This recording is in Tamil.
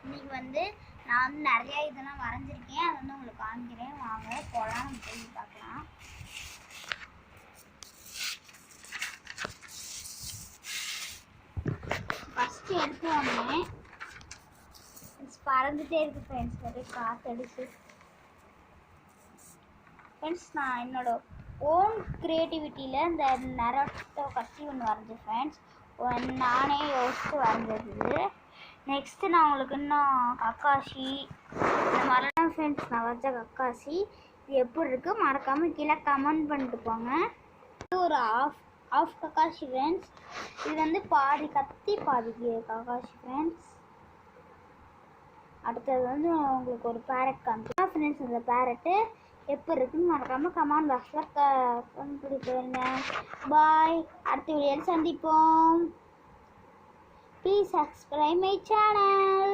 இன்னைக்கு வந்து நான் வந்து நிறைய இதெல்லாம் வரைஞ்சிருக்கேன். அதை வந்து உங்களுக்கு காமிக்கிறேன். வாங்க போகலாம், நம்ம போய் பார்க்கலாம். ஃபஸ்ட்டு எடுத்து வந்தேன், பறந்துட்டே இருக்கு ஃப்ரெண்ட்ஸ், நிறைய காற்றடிச்சு. ஃப்ரெண்ட்ஸ் நான் என்னோட ஓன் க்ரியேட்டிவிட்டியில் இந்த நெரட்டோ கத்தி ஒன்று வரைஞ்சேன் ஃப்ரெண்ட்ஸ். நானே யோசித்து வரைஞ்சது. நெக்ஸ்ட்டு நான் உங்களுக்கு இன்னும் கக்காசி இந்த மாதிரிலாம் ஃப்ரெண்ட்ஸ் நான் வரைஞ்ச கக்காசி இது எப்படி இருக்குது மறக்காமல் கீழே கமெண்ட் பண்ணிட்டு போங்க. இது ஒரு ஆஃப் கக்காசி ஃப்ரெண்ட்ஸ். இது வந்து பாதி கத்தி பாதி கக்காசி ஃப்ரெண்ட்ஸ். அடுத்தது வந்து உங்களுக்கு ஒரு பேரட் காமிச்சா ஃப்ரெண்ட்ஸ். இந்த பேரட்டு எப்படி இருக்குன்னு மறக்காமல் கமெண்ட் பாக்ஸில் கமெண்ட் போயிருங்க. பாய், அடுத்த வீடியோவில் சந்திப்போம். Please subscribe my channel.